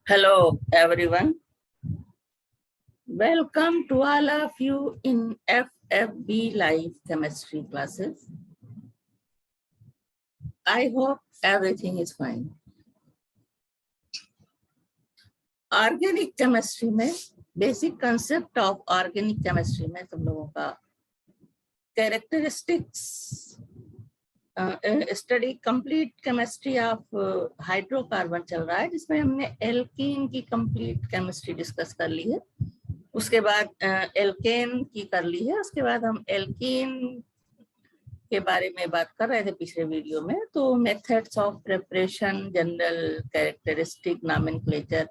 Hello everyone. Welcome to all of you in FFB Live Chemistry classes. I hope everything is fine. Organic chemistry में basic concept of organic chemistry में तुम लोगों का characteristics study complete chemistry of hydrocarbon चल रहा है, जिसमें हमने एल्कीन की कंप्लीट केमिस्ट्री डिस्कस कर ली है। उसके बाद एल्केन की कर ली है। उसके बाद हम एल्कीन के बारे में बात कर रहे थे पिछले वीडियो में। तो methods of preparation, general characteristic, nomenclature,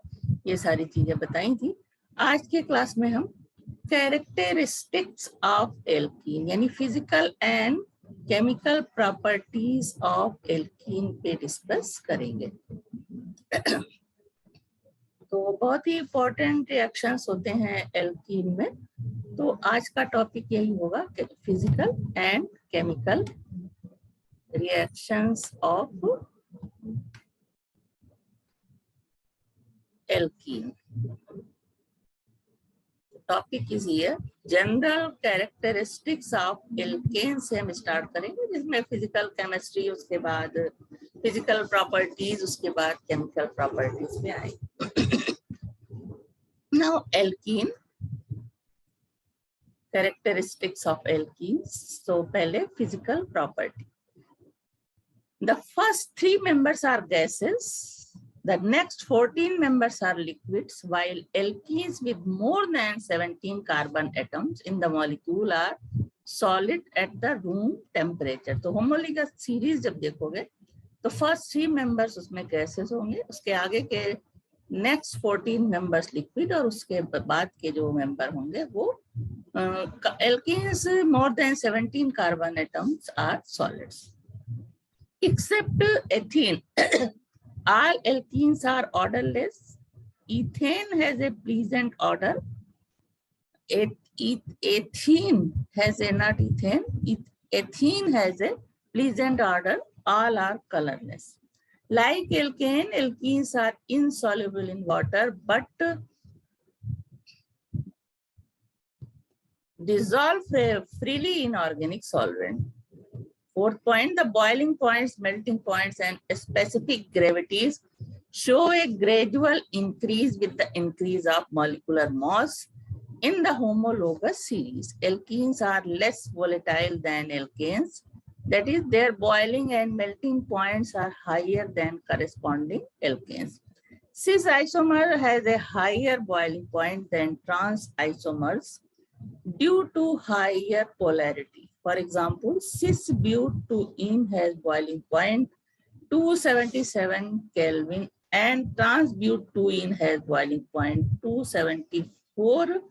ये सारी चीजें बताई थी। आज के क्लास में हम कैरेक्टरिस्टिक्स ऑफ एल्कीन यानी physical and chemical properties of alkene पे डिस्कस करेंगे। तो बहुत ही इंपॉर्टेंट रिएक्शंस होते हैं एल्कीन में। तो आज का टॉपिक यही होगा कि physical and chemical reactions of alkene. Topic is here general characteristics of alkene से हम स्टार्ट करेंगे, जिसमें फिजिकल केमिस्ट्री, उसके बाद फिजिकल प्रॉपर्टीज, उसके बाद केमिकल प्रॉपर्टीज में आएंगे। Now alkene, characteristics of alkenes. So पहले physical property. The first 3 members are gases. The next 14 members are liquids, while alkenes with more than 17 carbon atoms in the molecule are solid at the room temperature. तो homologous series जब देखोगे तो first 3 members उसमें gases होंगे, उसके आगे के next 14 members liquid और उसके बाद के जो मेंबर होंगे वो alkenes more than 17 carbon atoms are solids except ethene. All alkenes are odourless. Ethane has a pleasant odour. Ethene has a not ethane, ethene has a pleasant odour. All are colourless. Like alkane, alkenes are insoluble in water but dissolve freely in organic solvent. Fourth point, the boiling points, melting points, and specific gravities show a gradual increase with the increase of molecular mass in the homologous series. Alkenes are less volatile than alkanes. That is, their boiling and melting points are higher than corresponding alkanes. Cis isomer has a higher boiling point than trans isomers due to higher polarity. For example, cis butene has boiling point 277 Kelvin and trans butene has boiling point 274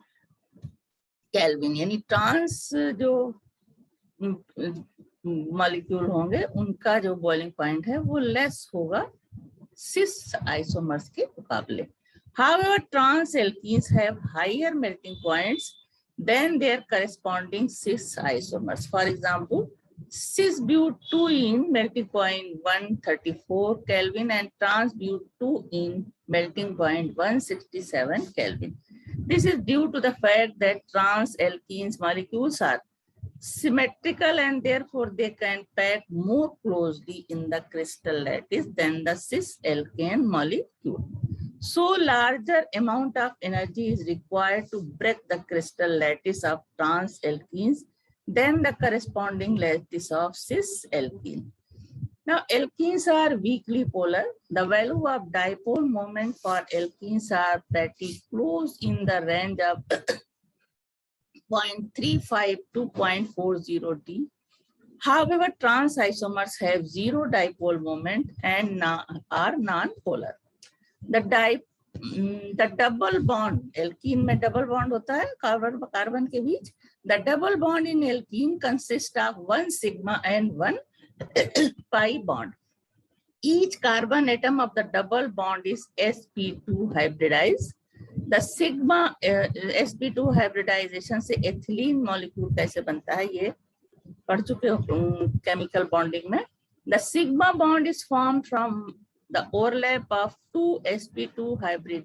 Kelvin. यानी trans जो molecule होंगे उनका जो boiling point है वो less होगा सिस isomers के मुकाबले. However, trans alkenes have higher melting points than their corresponding cis isomers. For example, cis butene melting point 134 Kelvin and trans butene melting point 167 Kelvin. This is due to the fact that trans alkenes molecules are symmetrical and therefore they can pack more closely in the crystal lattice than the cis alkane molecule. So larger amount of energy is required to break the crystal lattice of trans alkenes than the corresponding lattice of cis alkene. Now alkenes are weakly polar. The value of dipole moment for alkenes are pretty close in the range of 0.35 to 0.40 D. However, trans isomers have zero dipole moment and are non-polar. The double bond, alkene में double bond होता है carbon के बीच. The double bond in alkene consists of one sigma and one pi bond. Each carbon atom of the double bond is sp2 hybridized. The sigma sp2 hybridization से ethylene molecule कैसे बनता है ये पढ़ चुके हो chemical bonding में. The sigma bond is formed from the overlap of two sp2 hybrid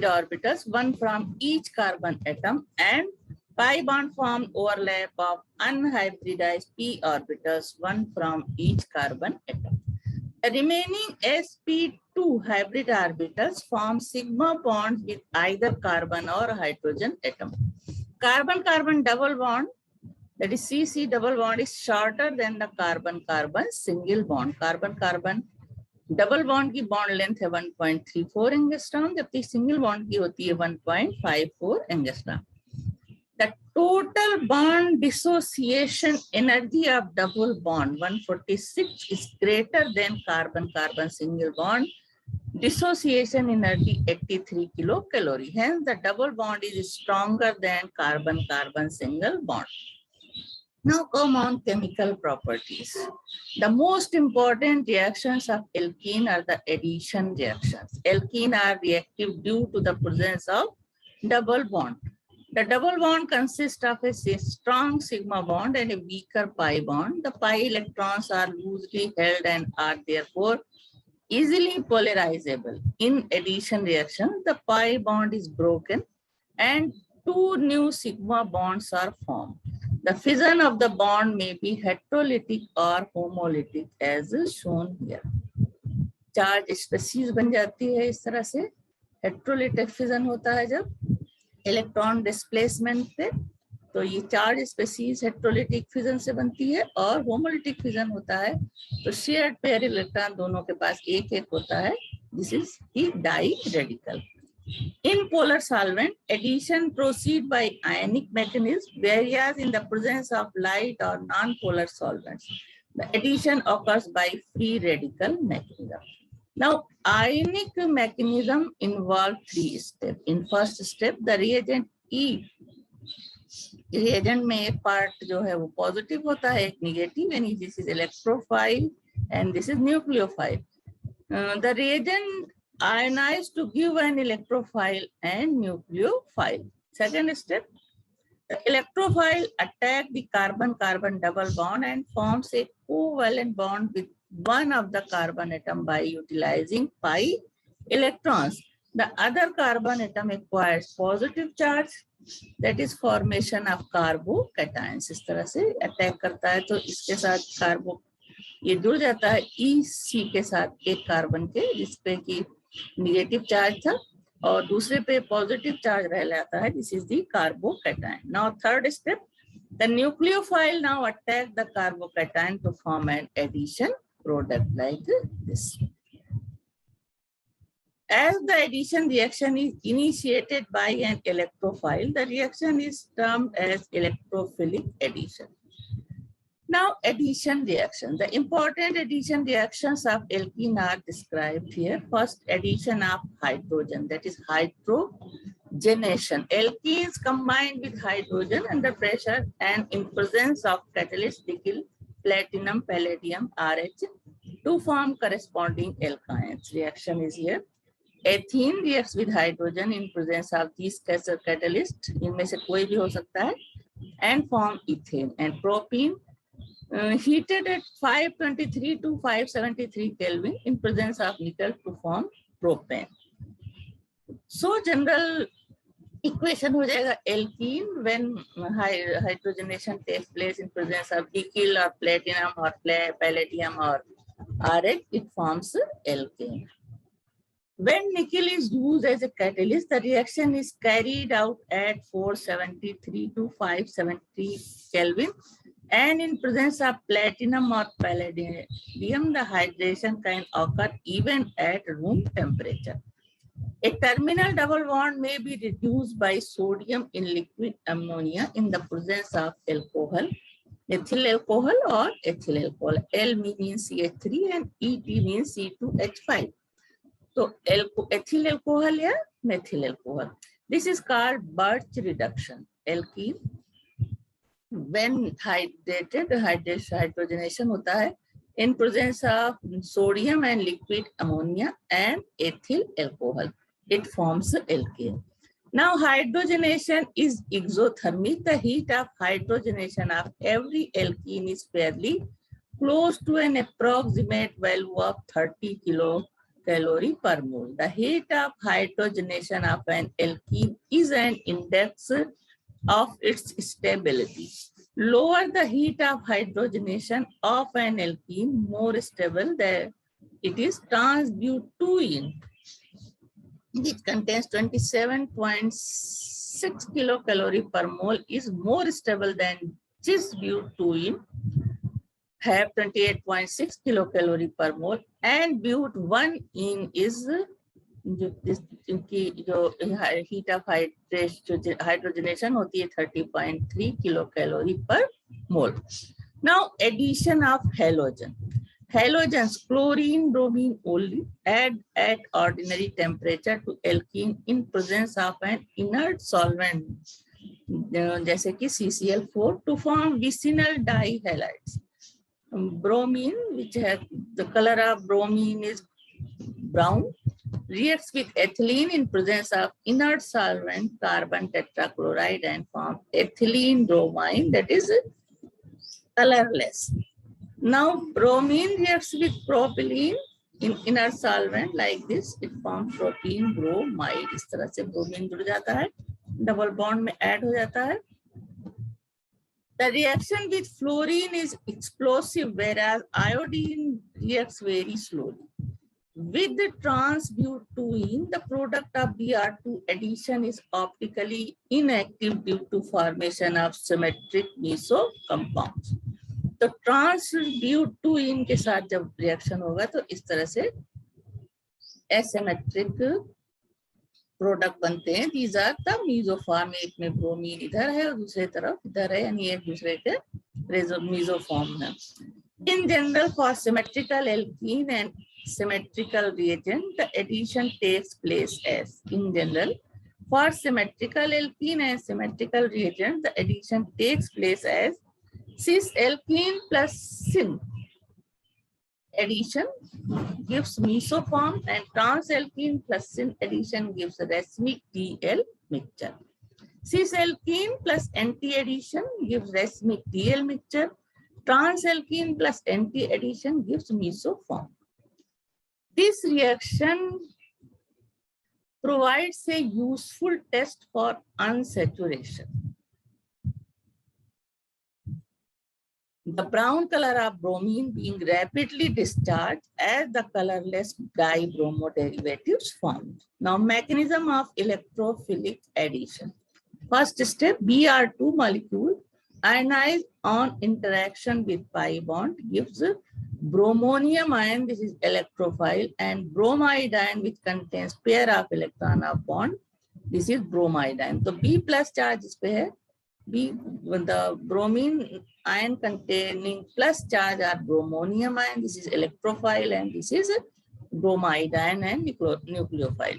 orbitals, one from each carbon atom, and pi bond formed overlap of unhybridized p orbitals, one from each carbon atom. The remaining sp2 hybrid orbitals form sigma bonds with either carbon or hydrogen atom. Carbon-carbon double bond, that is CC double bond, is shorter than the carbon-carbon single bond. Carbon-carbon double bond की bond length है 1.34 angstrom, जबकि single bond की होती है 1.54 angstrom. The total bond dissociation energy of double bond 146 is greater than carbon-carbon single bond dissociation energy 83 kilocalorie. Hence, the double bond is stronger than carbon-carbon single bond. Now come on chemical properties. The most important reactions of alkene are the addition reactions. Alkene are reactive due to the presence of double bond. The double bond consists of a strong sigma bond and a weaker pi bond. The pi electrons are loosely held and are therefore easily polarizable. In addition reaction, the pi bond is broken and two new sigma bonds are formed. The fission of the bond may be heterolytic or homolytic as shown here. Charge species बन जाती है इस तरह से. Heterolytic fission होता है जब electron displacement पे, तो ये चार्ज स्पेसीज हेटेरोलिटिक फिजन से बनती है. और होमोलिटिक फिजन होता है तो शेयर्ड पेयर इलेक्ट्रॉन दोनों के पास एक एक होता है. This is the diradical. In polar solvent, addition proceeds by ionic mechanism, whereas in the presence of light or non-polar solvents, the addition occurs by free radical mechanism. Now, ionic mechanism involves three steps. In first step, the reagent E. Reagent में एक part जो है वो positive होता है, एक negative, and this is electrophile and this is nucleophile. The reagent ionized to give an electrophile and nucleophile. Second step, the electrophile attack the carbon-carbon double bond and forms a covalent bond with one of the carbon atom by utilizing pi electrons. The other carbon atom acquires positive charge, that is formation of carbocations. इस तरह से attack करता है तो इसके साथ कार्बो ये जुड़ जाता है EC के साथ एक कार्बन के, जिसपे की नेगेटिव चार्ज था और दूसरे पे पॉजिटिव चार्ज रह जाता है. This is the carbocation. Now third step, the nucleophile now attack the carbocation to form an addition product like this. As the addition reaction is initiated by an electrophile, the reaction is termed as electrophilic addition. Now, addition reaction. The important addition reactions of alkene are described here. First, addition of hydrogen, that is hydrogenation. Alkenes combined with hydrogen under pressure and in presence of catalyst nickel, platinum, palladium, RH to form corresponding alkynes. Reaction is here. Ethene reacts with hydrogen in presence of these catalysts. इनमें से कोई भी हो सकता है, and form ethane. And propene heated at 523 to 573 Kelvin in presence of nickel to form propane. So general equation हो जाएगा alkene when hydrogenation takes place in presence of nickel or platinum or palladium or RH, it forms alkane. When nickel is used as a catalyst, the reaction is carried out at 473 to 570 Kelvin. And in presence of platinum or palladium, the hydration can occur even at room temperature. A terminal double bond may be reduced by sodium in liquid ammonia in the presence of alcohol, ethyl alcohol or ethyl alcohol. L means CH3 and ET means C2H5. So ethyl alcohol or methyl alcohol. This is called Birch reduction. Alkene, when hydrated, hydrogenation होता है in presence of sodium and liquid ammonia and ethyl alcohol. It forms alkane. Now hydrogenation is exothermic. The heat of hydrogenation of every alkene is fairly close to an approximate value of 30 kilocalorie per mole. The heat of hydrogenation of an alkene is an index of its stability. Lower the heat of hydrogenation of an alkene, more stable the it is. Trans-butene, which contains 27.6 kilocalorie per mole, is more stable than cis-butene, have 28.6 kilocalorie per mole, and but1ene is जो heat of hydrogenation होती है 30.3 kilocalorie per mole. Now addition of halogen. Halogens, chlorine, bromine only, add at ordinary temperature to alkene in presence of an inert solvent, जैसे कि CCl4, to form vicinal dihalides. Bromine, which has the color of bromine is brown, reacts with ethylene in presence of inert solvent carbon tetrachloride and form ethylene bromine, that is colorless. Now bromine reacts with propylene in inert solvent like this, it forms propene bromide. इस तरह से bromine जुड़ जाता है, double bond में add हो जाता है. The reaction with fluorine is explosive, whereas iodine reacts very slowly. With the trans-butene, the product of Br2 addition is optically inactive due to formation of symmetric meso compounds. तो trans-butene के साथ जब reaction होगा तो इस तरह से asymmetric product बनते हैं. These are the mesoform. एक में ब्रोमीन इधर है और दूसरे तरफ इधर है, यानी एक दूसरे के mesoform है. In general, for symmetrical alkene and symmetrical reagent, the addition takes place as. In general, for symmetrical alkene and symmetrical reagent, the addition takes place as cis alkene plus syn. Addition gives mesoform and trans alkene plus syn addition gives racemic DL mixture. Cis alkene plus anti addition gives racemic DL mixture. Trans alkene plus anti addition gives mesoform. This reaction provides a useful test for unsaturation. The brown color of bromine being rapidly discharged as the colorless dibromo derivatives formed. Now, mechanism of electrophilic addition. First step, Br2 molecule ionized on interaction with pi bond gives bromonium ion, this is electrophile, and bromide ion, which contains pair of electron of bond, this is bromide ion. So B plus charge is pair. B, the bromine ion containing plus charge are bromonium ion, this is electrophile, and this is bromide ion and nucleophile.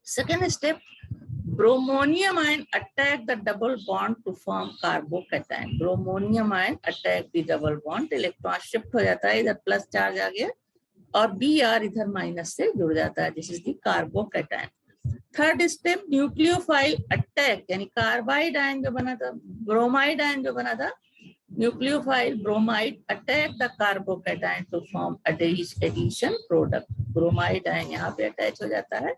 Second step, bromonium ion attack the double bond to form carbocation. Bromonium ion attack the double bond, electron shift हो जाता है, इधर plus charge आ गया और Br इधर minus से जुड़ जाता है, this is the carbocation. Third step, nucleophile attack, यानी कार्बाइड आयन जो बना था, ब्रोमाइड आयन जो बना था, nucleophile bromide attack the carbocation to form addition product. Bromide ion यहाँ पे अटैच हो जाता है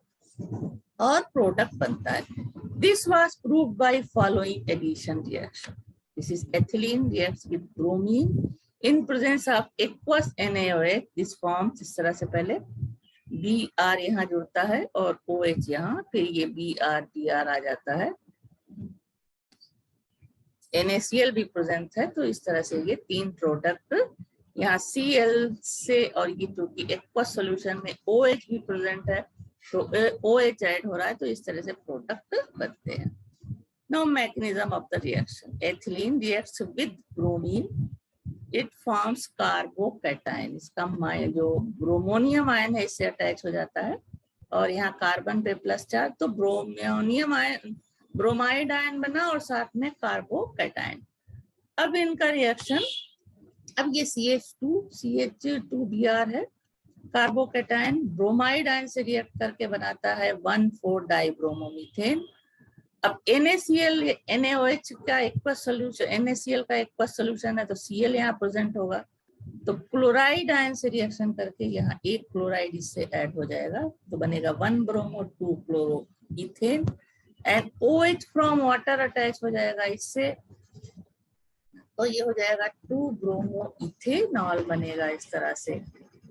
और प्रोडक्ट बनता है. This was proved by following addition reaction. This is ethylene reacts with bromine in presence of aqueous NaOH. This forms इस तरह से पहले Br यहाँ जुड़ता है और OH यहाँ, फिर ये Br Br आ जाता है, NaCl भी प्रेजेंट है, तो इस तरह से ये तीन प्रोडक्ट यहाँ Cl से, और ये क्योंकि एक्वस सॉल्यूशन में OH भी प्रेजेंट है तो OH ऐड हो रहा है, तो इस तरह से प्रोडक्ट बनते हैं. Now mechanism of the reaction. Ethylene reacts with bromine. It forms carbocation. इसका जो ब्रोमोनियम आयन है इससे अटैच हो जाता है और यहाँ कार्बन पे प्लस चार्ज, तो ब्रोमोनियम आयन ब्रोमाइड आयन बना और साथ में कार्बोकैटायन. अब इनका रिएक्शन, अब ये CH2CH2Br है, कार्बोकैटायन ब्रोमाइड आयन से रिएक्ट करके बनाता है 1,4-डाइब्रोमोमीथेन. अब NaCl NaOH का एक्वस सॉल्यूशन, NaCl का एक्वस सॉल्यूशन है तो Cl यहाँ प्रेजेंट होगा तो क्लोराइड आयन से रिएक्शन करके यहाँ एक क्लोराइड इससे ऐड हो जाएगा, तो बनेगा 1 bromo 2 chloro ethane and OH from water attach हो जाएगा इससे, तो ये हो जाएगा 2 ब्रोमो इथेनॉल बनेगा इस तरह से।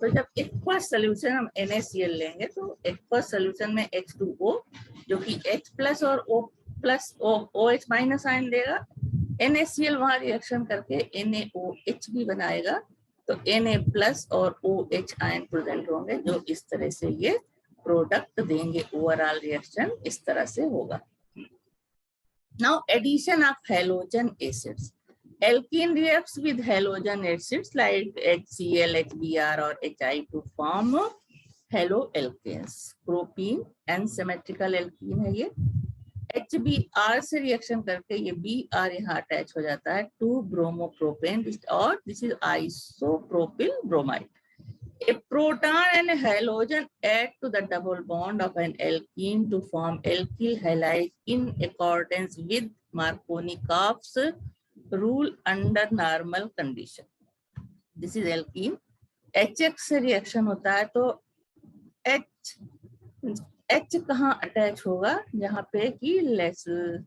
तो जब एक्वस सोल्यूशन हम NaCl लेंगे तो एक्वस सोल्यूशन में H2O जो कि H प्लस और O plus OH minus ion देगा, NaCl वहां रिएक्शन करके NaOH भी बनाएगा, तो Na प्लस और OH आयन प्रेजेंट होंगे, जो इस तरह से ये प्रोडक्ट देंगे। ओवरऑल रिएक्शन इस तरह से होगा। Now addition of halogen acids. Alkene reacts with halogen acids like HCl, HBr or HI to form haloalkanes. Propene unsymmetrical alkene है ये। HBr से रिएक्शन करके ये Br यहाँ अटैच हो जाता है 2 ब्रोमोप्रोपेन और this is isopropyl bromide. A proton and a halogen add to the double bond of an alkene to form alkyl halide in accordance with Markovnikov's rule under normal condition. This is alkene. HX से reaction होता है तो H कहाँ attach होगा, जहाँ पे कि laser,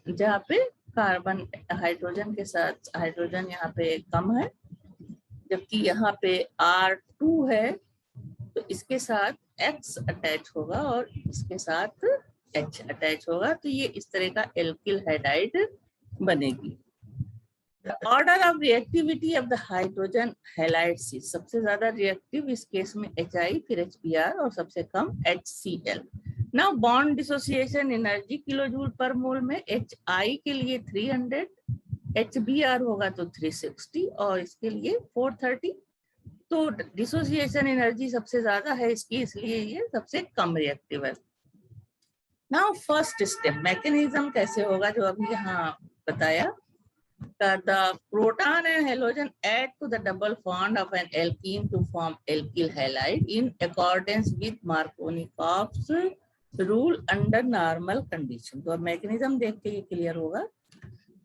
जहाँ पे कार्बन हाइड्रोजन के साथ हाइड्रोजन यहाँ पे कम है, जबकि यहाँ पे R2 है, तो इसके साथ X अटैच होगा और इसके साथ H अटैच होगा, तो ये इस तरह का एल्किल हाइडाइड बनेगी। The order of reactivity of the hydrogen halides is सबसे ज्यादा रिएक्टिव इस केस में HI, फिर HBr और सबसे कम HCl। Now bond dissociation energy kilojoule पर मोल में HI के लिए 300, HBr होगा तो 360 और इसके लिए 430। तो डिसोसिएशन एनर्जी सबसे ज्यादा है इसकी, इसलिए ये सबसे कम रिएक्टिव है। नाउ फर्स्ट स्टेप मैकेनिज्म कैसे होगा, जो अभी यहाँ बताया। The proton and halogen add to the double bond of an alkene to form alkyl halide in accordance with Markovnikov's rule under normal condition। तो अब मैकेनिज्म देख के ये क्लियर होगा।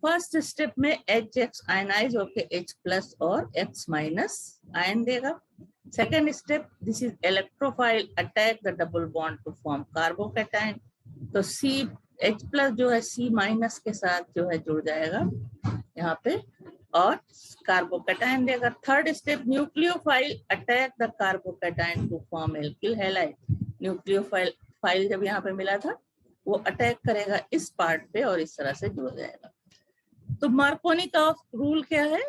फर्स्ट स्टेप में HX आयनाइज होके H प्लस और X minus ion देगा। Second step, this is electrophile attack the double bond to form carbocation, तो C H प्लस जो है C माइनस के साथ जो है जुड़ जाएगा यहाँ पे और कार्बोकैटायन देगा। Third step, nucleophile attack the carbocation to form alkyl halide. Nucleophile जब यहाँ पे मिला था वो अटैक करेगा इस पार्ट पे और इस तरह से जुड़ जाएगा। तो मार्कोनिकॉफ रूल क्या है?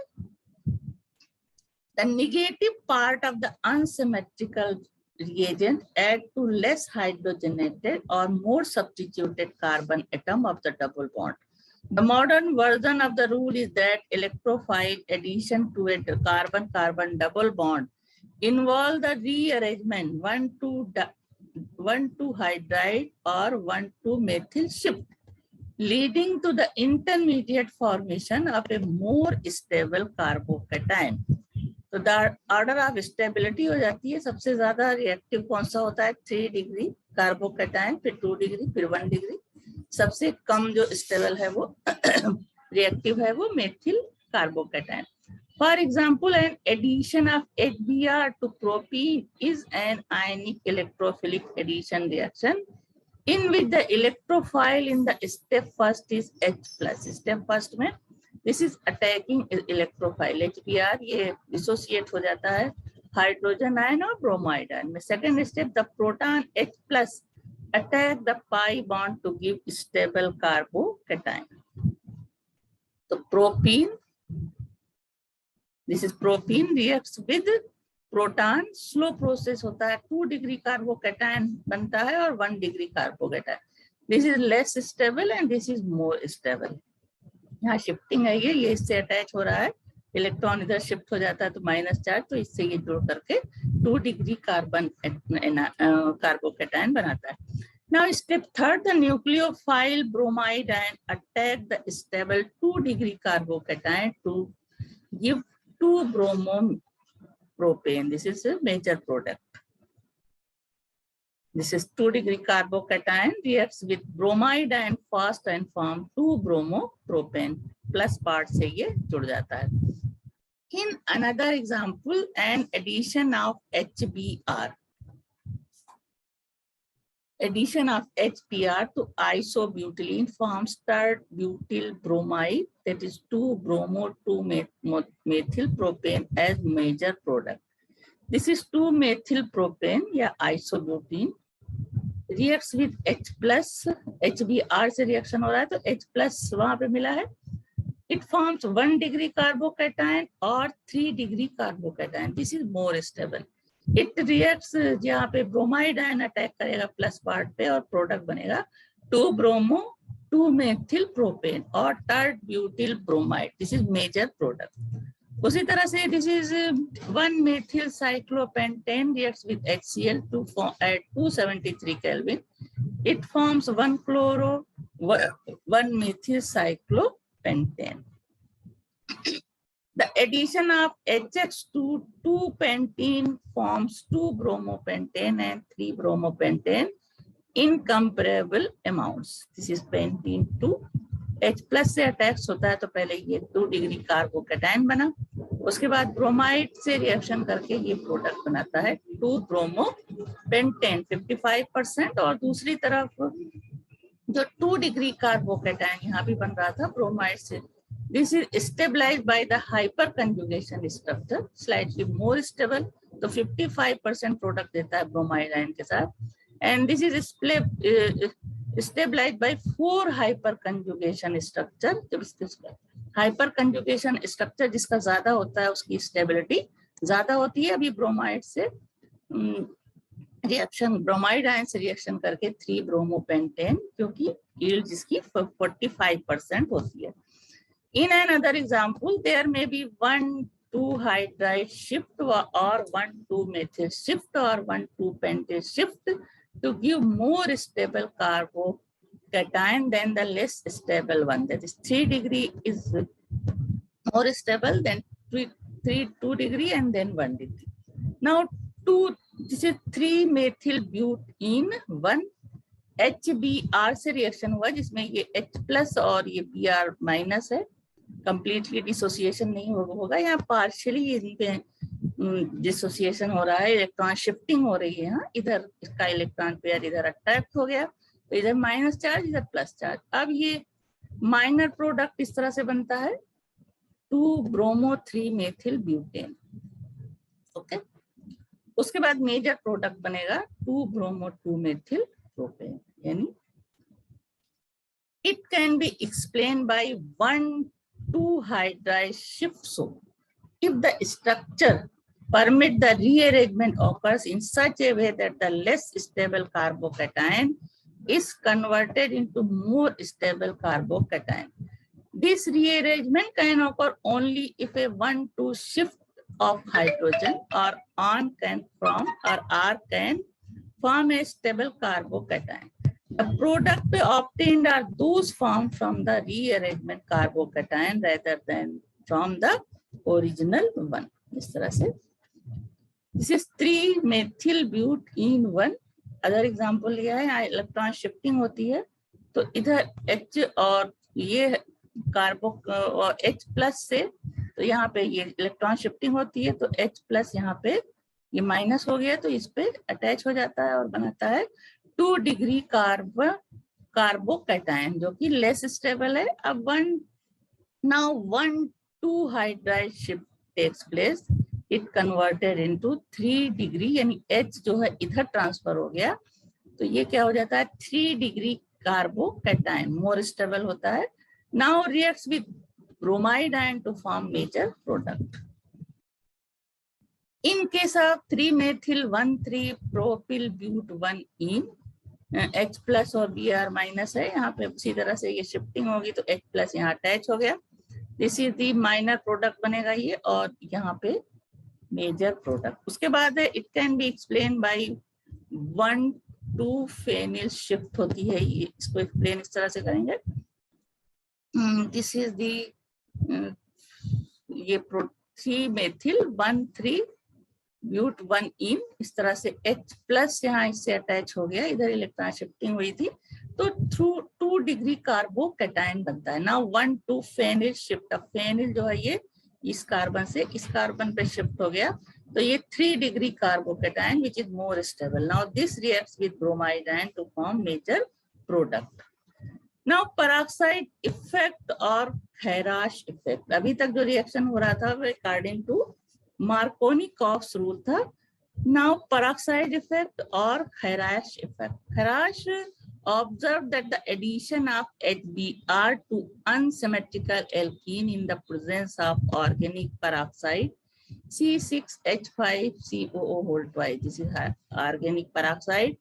The negative part of the unsymmetrical reagent add to less hydrogenated or more substituted carbon atom of the double bond. The modern version of the rule is that electrophile addition to a carbon-carbon double bond involve the rearrangement 1,2-hydride or 1,2-methyl shift, leading to the intermediate formation of a more stable carbocation. तो order of stability हो जाती है। सबसे ज्यादा reactive कौन सा होता है? 3 डिग्री कार्बोकैटायन, फिर 2 डिग्री, फिर 1 डिग्री। सबसे कम जो स्टेबल है वो रिएक्टिव है वो methyl carbocation. For example, an addition of HBr to propene is an ionic electrophilic addition reaction in which the electrophile in the step first is H plus। Step first में this is attacking electrophile HBr, ये dissociate हो जाता है hydrogen ion और bromide ion में। Second step, the proton H plus attack the pi bond to give stable carbocation. तो propene, this is propene reacts with proton, slow process होता है, 2 degree carbocation बनता है और 1 degree carbocation. This is less stable and this is more stable. यहाँ shifting है, ये इससे अटैच हो रहा है, इलेक्ट्रॉन इधर शिफ्ट हो जाता है तो माइनस चार्ज, तो इससे ये जुड़ करके 2 डिग्री कार्बोकैटायन बनाता है। Now step third, the nucleophile bromide ion attack the stable 2 degree carbocation to give 2 bromopropane. This is a major product. This is 2 degree carbocation reacts with bromide ion fast and form 2 bromopropane, plus part से ये जुड़ जाता है। In another example, an addition of HBr. Addition of HBr to isobutylene forms third butyl bromide, that is 2-bromo-2-methyl propane as major product. This is 2-methyl propane या isobutene reacts with H plus, HBr से reaction हो रहा है तो H plus वहां पे मिला है. It forms 1 degree carbocation or 3 degree carbocation. This is more stable. It reacts जहाँ पे ब्रोमाइड आयन अटैक करेगा प्लस पार्ट पे और प्रोडक्ट बनेगा 2-bromo-2-methyl propane और third butyl bromide. This is major product. उसी तरह से this is 1-methyl cyclopentane reacts with HCl to form at 273 Kelvin. It forms 1-methyl cyclopentane. The addition of HX to 2-pentene forms 2-bromopentane and 3-bromopentane in comparable amounts. This is pentene 2. H plus से attacks होता है तो पहले ये 2 degree carbocation बना, उसके बाद bromide से रिएक्शन करके ये प्रोडक्ट बनाता है 2-bromopentane 55%, और दूसरी तरफ जो 2 डिग्री कार्बोकैटायन यहाँ भी बन रहा था ब्रोमाइड से, this is stabilized by the hyperconjugation structure, slightly more stable, तो 55% प्रोडक्ट देता है ब्रोमाइड आयन के साथ. And this is stabilized by 4 hyperconjugation structure. जब hyperconjugation structure जिसका ज्यादा होता है उसकी स्टेबिलिटी ज्यादा होती है. अभी ब्रोमाइड से रिएक्शन, ब्रोमाइड आयन से रिएक्शन करके 3-bromopentane, क्योंकि यील्ड जिसकी 45% होती है. In another example, there may be 1,2-hydride shift or 1,2-methyl shift or 1,2-pentane shift to give more stable carbocation than the less stable one. That is 3 degree is more stable than 2 degree and then 1 degree. Now this is 3-methyl butene 1 HBr से reaction हुआ जिसमें ये H plus और ये Br minus है. Completely dissociation नहीं होगा, यहाँ पार्शियली डिसोसिएशन हो रहा है, इलेक्ट्रॉन शिफ्टिंग हो रही है. इधर इसका इलेक्ट्रॉन पेयर इधर अट्रैक्ट हो गया तो इधर माइनस चार्ज इधर प्लस चार्ज. अब ये माइनर प्रोडक्ट इस तरह से बनता है 2-bromo-3-methyl butane. ओके, उसके बाद मेजर प्रोडक्ट बनेगा 2-bromo-2-methyl propane. यानी it can be explained by 1,2-hydride shift. So if the structure permit the rearrangement occurs in such a way that the less stable carbocation is converted into more stable carbocation. This rearrangement can occur only if a 1,2 shift of hydrogen or R can form a stable carbocation. The product obtained are those formed from the rearrangement carbocation rather than from the original one. इस तरह से this is 3-methyl butene 1. Other example लिया है, electron shifting होती है तो इधर H और ये कार्बो और H प्लस से, तो यहाँ पे ये इलेक्ट्रॉन शिफ्टिंग होती है तो H प्लस यहाँ पे ये माइनस हो गया तो इस पे अटैच हो जाता है और बनाता है 2 डिग्री कार्बोकैटायन जो कि लेस स्टेबल है. अब 1,2-hydride shift takes place. It converted into 3 degree, यानी H जो है इधर ट्रांसफर हो गया तो ये क्या हो जाता है 3 डिग्री कार्बोकैटायन, मोर स्टेबल होता है. Now reacts with bromide ion to form major product. In case of 3-methyl 1,3-propyl-but1ene, H plus और Br माइनस है, यहाँ पे उसी तरह से ये शिफ्टिंग होगी तो H प्लस यहाँ अटैच हो गया. This is the minor product बनेगा ये, और यहाँ पे मेजर प्रोडक्ट. उसके बाद it can be explain by 1,2-phenyl shift होती है. ये इसको एक्सप्लेन इस तरह से करेंगे. दिस इज दी ये 3-methyl 1,3-but1ene, इस तरह से H प्लस यहाँ इससे अटैच हो गया, इधर इलेक्ट्रॉन शिफ्टिंग हुई थी तो थ्रू 2 डिग्री कार्बोकैटायन बनता है. Now 1,2-phenyl shift. अब फेनिल जो है इस कार्बन से इस कार्बन पे शिफ्ट हो गया, तो ये 3 degree carbocation which is more stable. Now this reacts with bromide ion to form major product. Now peroxide effect और खैराश इफेक्ट. अभी तक जो रिएक्शन हो रहा था वो अकॉर्डिंग टू मार्कोनी-कॉक्स रूल था. नाउ पेरोक्साइड इफेक्ट और Kharasch effect. खैराश observed that the addition of HBr to unsymmetrical alkene in the presence of organic peroxide C6H5COO whole twice. This is organic peroxide.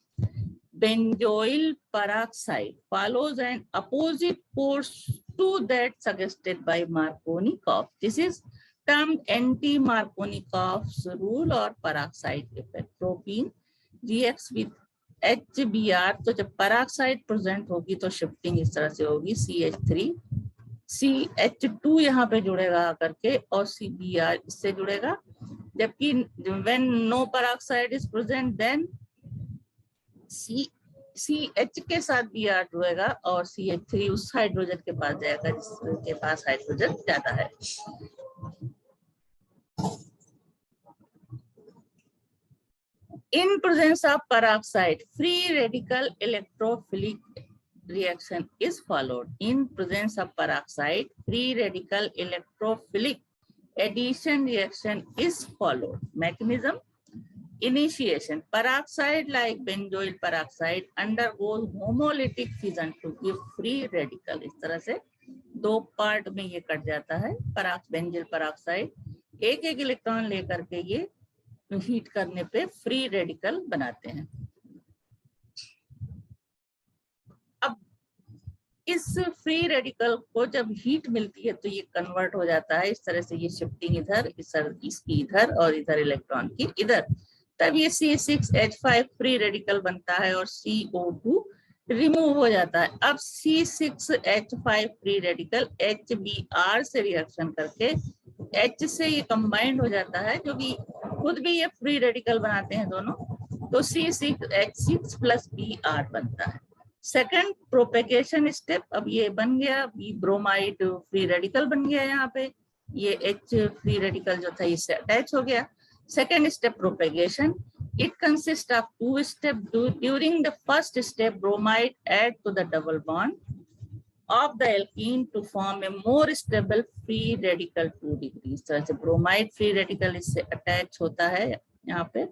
Benzoyl peroxide follows an opposite course to that suggested by Markovnikov. This is termed anti-Markovnikov's rule or peroxide effect. Propene reacts with HBr, तो जब peroxide present होगी तो shifting इस तरह से होगी. CH3 CH2 यहाँ पे जुड़ेगा आकर के और CBr इससे जुड़ेगा. जबकि when no peroxide is present then CH के साथ Br जुड़ेगा और CH3 उस हाइड्रोजन के पास जाएगा जिसके पास हाइड्रोजन ज्यादा है. In presence of peroxide, free radical electrophilic reaction is followed. In presence of peroxide, free radical electrophilic addition reaction is followed. Mechanism: initiation. Peroxide like benzoyl peroxide undergoes homolytic fission to give free radical. इस तरह से 2 part में ये cut जाता है. Benzoyl peroxide एक electron लेकर के ये हीट करने पे फ्री रेडिकल बनाते हैं. अब इस फ्री रेडिकल को जब हीट मिलती है तो ये कन्वर्ट हो जाता है इस तरह से. ये शिफ्टिंग इधर, इसकी इधर और इधर इलेक्ट्रॉन की इधर. तब ये C6H5 फ्री रेडिकल बनता है और CO2 रिमूव हो जाता है. अब C6H5 फ्री रेडिकल HBr से रिएक्शन करके H से ये कंबाइंड हो जाता है, जो कि खुद भी ये फ्री रेडिकल बनाते हैं दोनों, तो C6H6 प्लस Br बनता है. Second propagation step. अब ये बन गया ब्रोमाइड फ्री रेडिकल बन गया. यहाँ पे ये H फ्री रेडिकल जो था इससे अटैच हो गया. Second step propagation. It consists of 2 steps. During the first step, bromide add to the double bond of the alkene to form a more stable free radical 2 degree. इस तरह से bromide free radical इससे attach होता है. यहाँ पे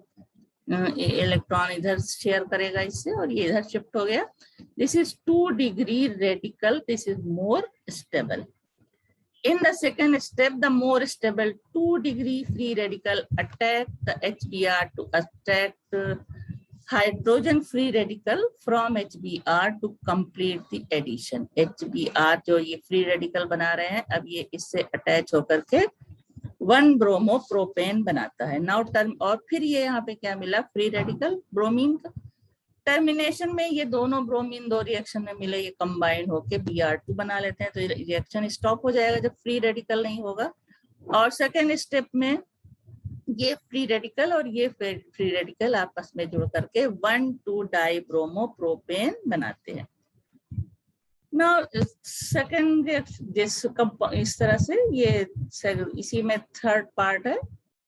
electron इधर share करेगा इससे और ये इधर शिफ्ट हो गया. This is 2 degree radical. This is more stable. In the second step, the more stable 2 degree free radical attack the HBr to attract hydrogen free radical from HBr to complete the addition. HBr जो ये free radical बना रहे हैं, अब ये इससे attach होकर के 1 ब्रोमो प्रोपेन बनाता है. नाउ टर्म और फिर ये यहाँ पे क्या मिला फ्री रेडिकल ब्रोमीन का. टर्मिनेशन में ये दोनों ब्रोमीन 2 रिएक्शन में मिले, ये कंबाइन होके Br2 बना लेते हैं. तो रिएक्शन स्टॉप हो जाएगा जब फ्री रेडिकल नहीं होगा. और सेकेंड स्टेप में ये फ्री रेडिकल और ये फ्री रेडिकल आपस में जुड़ करके 1,2 डाई ब्रोमो प्रोपेन बनाते हैं. नाउ सेकेंड इस तरह से ये इसी में थर्ड पार्ट है.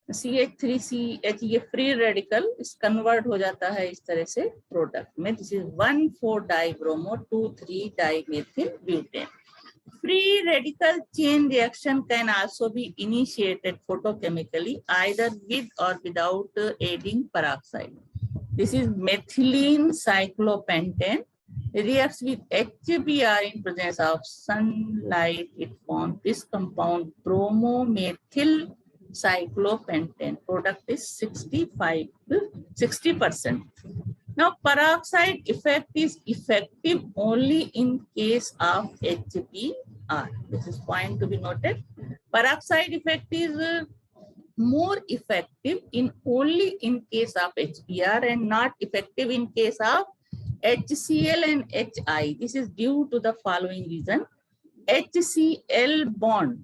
CH3CH ये फ्री रेडिकल इस कन्वर्ट हो जाता है इस तरह से प्रोडक्ट में. This is 1,4 di bromo 2,3 di methyl butane. Free radical chain reaction can also be initiated photochemically either with or without adding peroxide. This is methylene cyclopentane reacts with HBr in presence of sunlight. It forms this compound bromomethyl cyclopentane. Product is 60%. Now, peroxide effect is effective only in case of HBr. This is point to be noted. Peroxide effect is more effective only in case of HBr and not effective in case of HCl and HI. This is due to the following reason. HCl bond,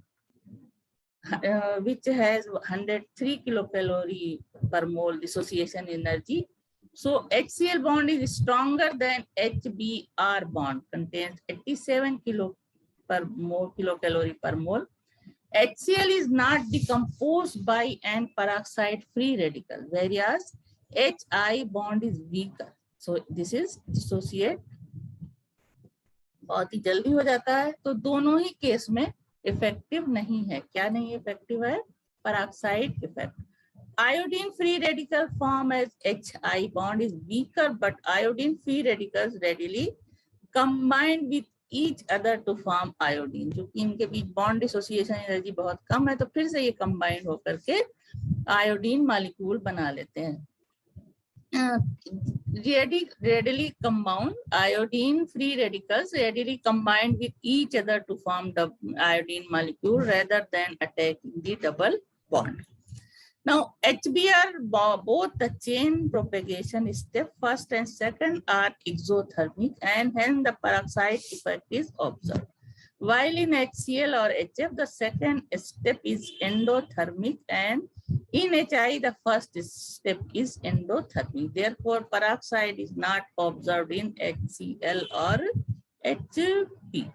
which has 103 kilocalorie per mole dissociation energy. So HCl bond is stronger than HBr bond, contains 87 kilocalorie per mole. HCl is not decomposed by an peroxide free radical, whereas HI bond is weaker. So this is dissociate, बहुत ही जल्दी हो जाता है. तो दोनों ही case में effective नहीं है. क्या नहीं इफेक्टिव है? peroxide effect. Iodine free radical form as HI bond is weaker, but iodine free radicals readily combine with each other to form iodine. जो कि इनके बीच बॉन्ड डिसोसिएशन एनर्जी बहुत कम है, तो फिर से ये कंबाइन होकर के आयोडीन मॉलिक्यूल बना लेते हैं. Readily compound iodine free radicals readily combine with each other to form the iodine molecule rather than attacking the double bond. Now HBr, both the chain propagation step first and second are exothermic, and hence the peroxide effect is observed. While in HCl or HF, the second step is endothermic, and in HI, the first step is endothermic. Therefore, peroxide is not observed in HCl or HB.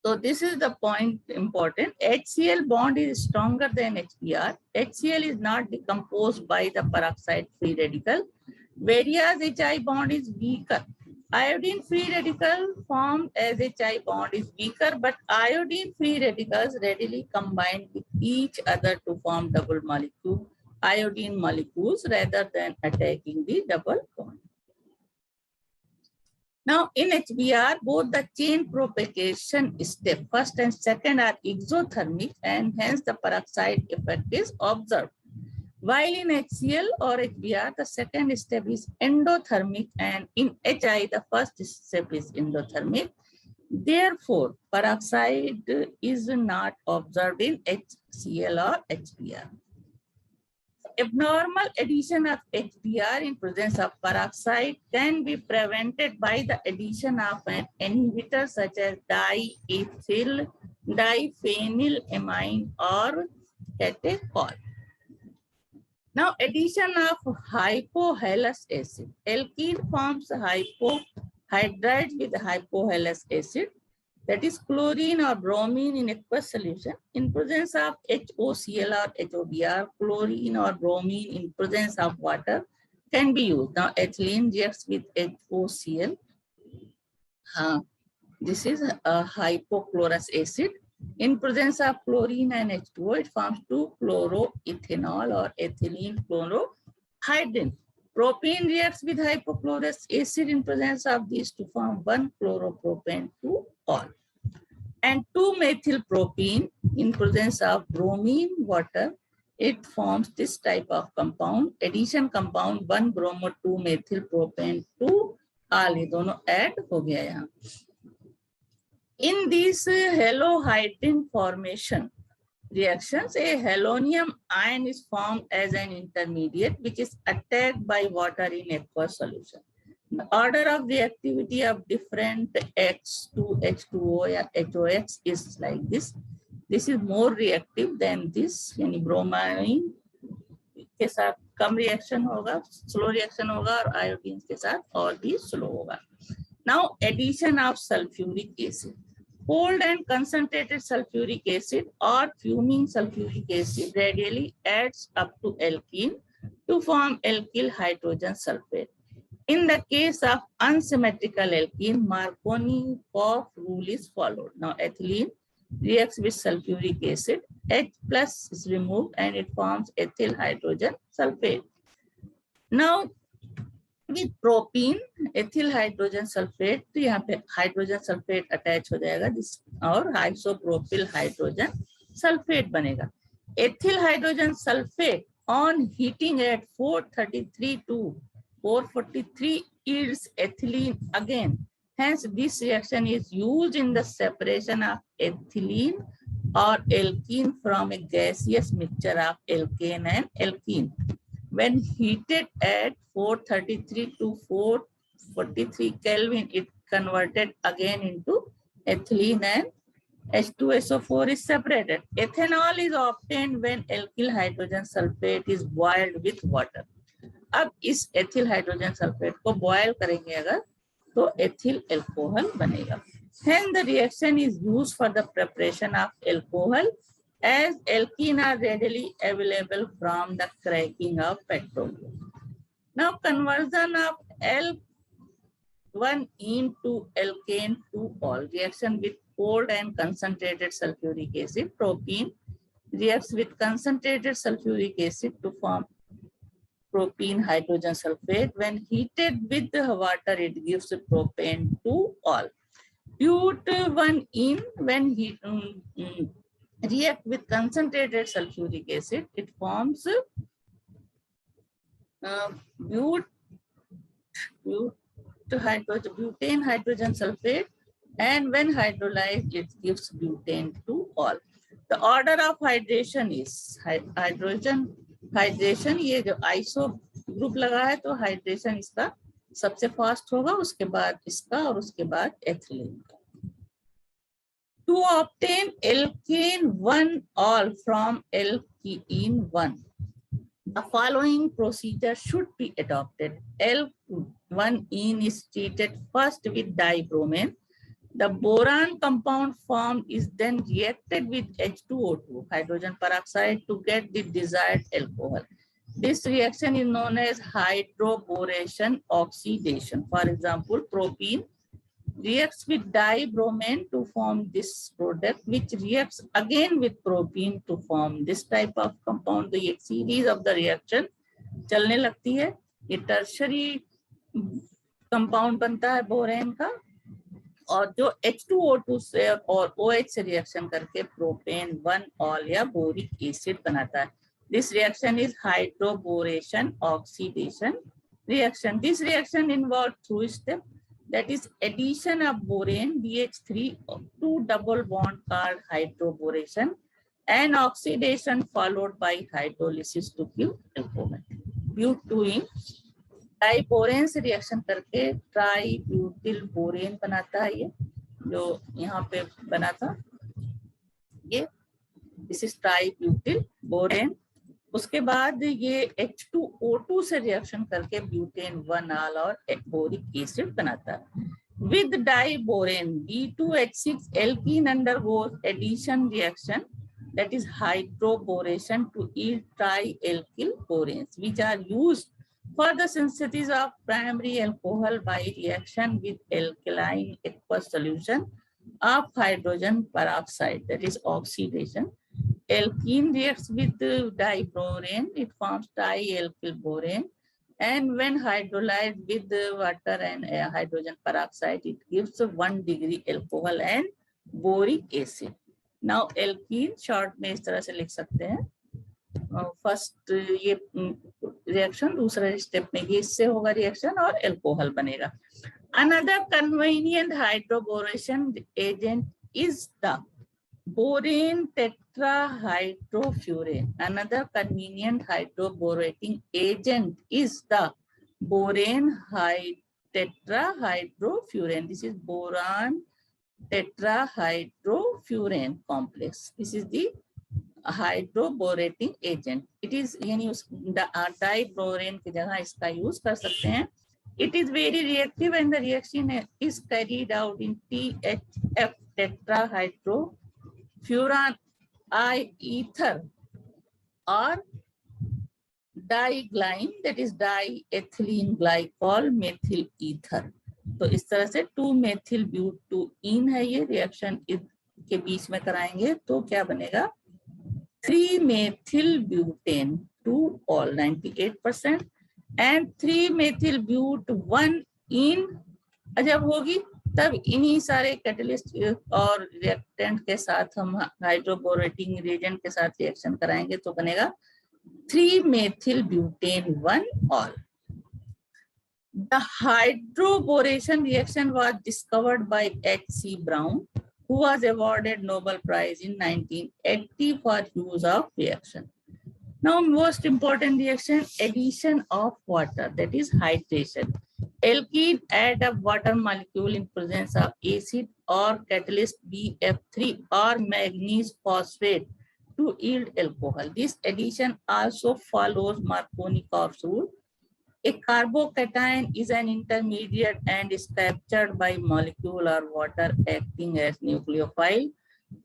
So this is the point important. HCl bond is stronger than HBr. HCl is not decomposed by the peroxide free radical, whereas HI bond is weaker. Iodine free radical formed as HI bond is weaker, but iodine free radicals readily combine with each other to form double molecule iodine molecules rather than attacking the double bond. Now in HBr, both the chain propagation step first and second are exothermic, and hence the peroxide effect is observed. While in HCl or HBr, the second step is endothermic, and in HI, the first step is endothermic. Therefore, peroxide is not observed in HCl or HBr. Abnormal addition of HBr in presence of peroxide can be prevented by the addition of an inhibitor such as diethyl diphenylamine or catechol. Now, addition of hypohalous acid. Alkene forms hypohydrides with hypohalous acid, that is chlorine or bromine in aqueous solution. In presence of HOCl or HOBr, chlorine or bromine in presence of water can be used. Now, ethylene reacts with HOCl. This is a hypochlorous acid. In presence of chlorine and H2O, it forms 2-chloroethanol or ethylene chlorohydrin. Propane reacts with hypochlorous acid in presence of these to form 1-chloropropane 2-ol. And 2-methylpropene in presence of bromine water, it forms this type of compound. Addition compound 1-bromo-2-methylpropane 2-ol. ये दोनों add हो गया यहाँ. In these halohydrin formation reactions, a halonium ion is formed as an intermediate which is attacked by water in aqueous solution. The order of reactivity of different X2, H2O or HOX is like this. This is more reactive than this. यानी bromine के साथ कम reaction होगा, slow reaction होगा, और iodine के साथ और भी slow होगा. Now, addition of sulfuric acid. Cold and concentrated sulfuric acid or fuming sulfuric acid radially adds up to alkene to form alkyl hydrogen sulfate. In the case of unsymmetrical alkene, Marconi-Koff rule is followed. Now, ethylene reacts with sulfuric acid, H plus is removed and it forms ethyl hydrogen sulfate. Now, with propene, ethyl hydrogen sulfate, तो यहाँ पे hydrogen sulphate attach हो जाएगा और isopropyl hydrogen sulphate बनेगा. Ethyl hydrogen sulfate on heating at 433 to 443 yields ethylene again. Hence, this reaction is used in the separation of ethylene or alkene from a gaseous mixture of alkane and alkene. When heated at 433 to 443 Kelvin, it converted again into ethylene and H2SO4 is separated. Ethanol is obtained when alkyl hydrogen sulfate is boiled with water. अब इस ethyl hydrogen sulfate को boil करेंगे अगर तो ethyl alcohol बनेगा. Hence, the reaction is used for the preparation of alcohol, as alkene are readily available from the cracking of petroleum. Now, conversion of L1-ene to alkane to all. Reaction with cold and concentrated sulfuric acid. Propene reacts with concentrated sulfuric acid to form propene hydrogen sulfate. When heated with the water, it gives propane to all. But1-ene, when react with concentrated sulfuric acid, it forms butane hydrogen sulfate, and when hydrolyzed, it gives butane to all. The order of hydration is hydrogen hydration. ये जो iso group लगा है तो hydration इसका सबसे fast होगा, उसके बाद इसका और उसके बाद एथिलीन का. To obtain alkane 1-ol from alkene 1, the following procedure should be adopted. L1-ene is treated first with dibromine. The boron compound formed is then reacted with H2O2, hydrogen peroxide, to get the desired alcohol. This reaction is known as hydroboration oxidation. For example, propene reacts with dibromine to form this product, which reacts again with propene to form this type of compound. तो ये series of the reaction चलने लगती है. ये tertiary compound बनता है borane का, और जो H2O2 से और OH से रिएक्शन करके प्रोपेन 1-ol या बोरिक एसिड बनाता है. This reaction is hydroboration oxidation reaction. This reaction involves 2 steps. That is addition of borane BH3 to double bond called hydroboration, and oxidation followed by hydrolysis to give alcohol. Butene diborane से reaction करके ट्राईब्यूटिल borane बनाता है. ये जो यहाँ पे बना था ये दिस इज ट्राईब्यूटिल बोरेन. उसके बाद ये H2O2 से रिएक्शन करके ब्यूटेन 1-ol और बोरिक एसिड बनाता है. With diborane, B2H6 alkene undergoes addition reaction, that is hydroboration, to yield trialkyl boranes, which are used for the synthesis of primary alcohol by reaction with alkaline aqueous solution of hydrogen peroxide, that is oxidation. Alkene reacts with diborane, it forms trialkyl borane, and when hydrolyzed with water and hydrogen peroxide, it gives 1 degree alcohol and boric acid. Now alkene short में इस तरह से लिख सकते हैं. First ये reaction, दूसरे step में ये इससे होगा रिएक्शन और अल्कोहल बनेगा. Another convenient hydroboration agent is the borane tetrahydrofurane. Another convenient hydroborating agent is the borane tetrahydrofurane. This is boron tetrahydrofurane complex. This is the hydroborating agent. It is यानी diborane की जगह इसका use कर सकते हैं. It is very reactive and the reaction is carried out in THF tetrahydrofuran I ether or diglyne, that is diethylene glycol methyl ether. तो इस तरह से 2-methyl butene है ये रिएक्शन के बीच में कराएंगे तो क्या बनेगा 3-methyl butane 2-ol 98% and 3-methyl but1-ene जब होगी तब इन्हीं सारे कैटलिस्ट और रिएक्टेंट के साथ हम हाइड्रोबोरेटिंग रिएजेंट के साथ रिएक्शन कराएंगे तो बनेगा 3-methyl butane 1-ol. The hydroboration reaction was discovered by H.C. Brown, who was awarded Nobel Prize in 1980 for use of reaction. Now, most important reaction, addition of water, that is hydration. Alkene add a water molecule in presence of acid or catalyst BF3 or manganese phosphate to yield alcohol. This addition also follows Markovnikov's rule. A carbocation is an intermediate and is captured by molecule or water acting as nucleophile.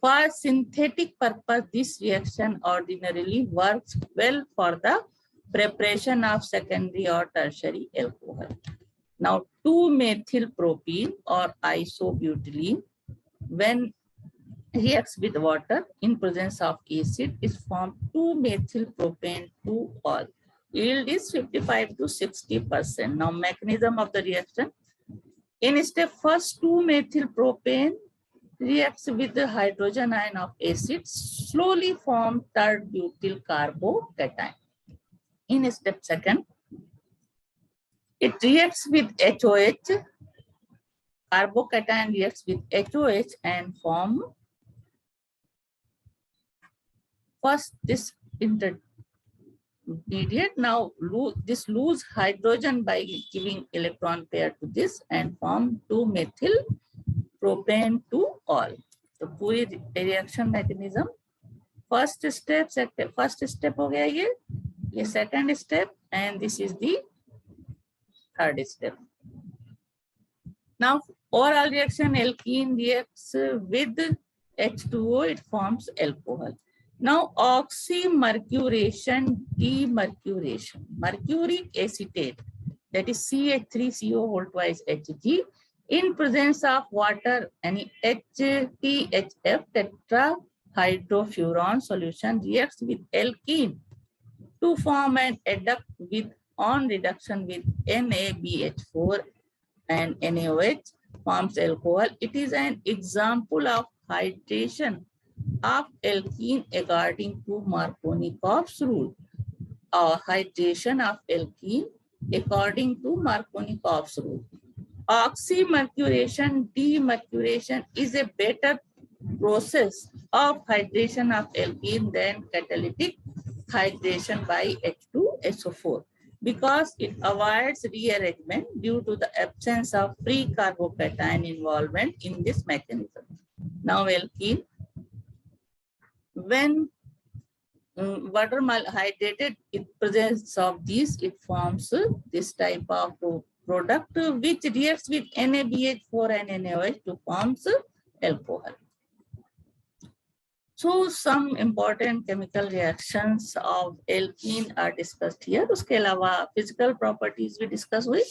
For synthetic purpose, this reaction ordinarily works well for the preparation of secondary or tertiary alcohol. Now, 2-methylpropene or isobutylene, when reacts with water in presence of acid, is formed 2-methylpropane 2-ol. Yield is 55 to 60%. Now, mechanism of the reaction. In step first, 2-methylpropane reacts with the hydrogen ion of acid, slowly form third butyl carbocation. In step second, it reacts with HOH. Carbocation reacts with HOH and form first this intermediate. Now this lose hydrogen by giving electron pair to this and form 2-methylpropane 2-ol. तो पूरी reaction mechanism first step हो गया ये second step and this is the third step. Now overall reaction, alkene reacts with H2O, it forms alcohol. Now oxymercuration, demercuration, mercuric acetate, that is CH3CO whole twice Hg, in presence of water, any HTHF tetrahydrofuran solution reacts with alkene to form an adduct with on reduction with NaBH4 and NaOH forms alcohol. It is an example of hydration of alkene according to Markovnikov's rule. Hydration of alkene according to Markovnikov's rule. Oxymercuration, demercuration is a better process of hydration of alkene than catalytic hydration by H2SO4 because it avoids rearrangement due to the absence of free carbocation involvement in this mechanism. Now alkene, when water hydrated in presence of these, it forms this type of product which reacts with NaBH4 and NaOH to forms alcohol. So some important chemical reactions of alkene are discussed here. उसके अलावा physical properties भी discuss हुई.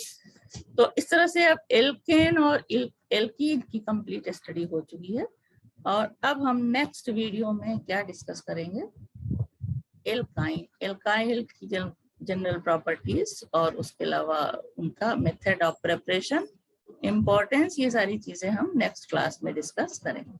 तो इस तरह से अब alkene और एल्कीन की कंप्लीट स्टडी हो चुकी है और अब हम नेक्स्ट वीडियो में क्या डिस्कस करेंगे, एल्काइन, एल्काइल की जनरल प्रॉपर्टीज और उसके अलावा उनका मेथड ऑफ प्रिपरेशन, इंपॉर्टेंस, ये सारी चीजें हम नेक्स्ट क्लास में डिस्कस करेंगे.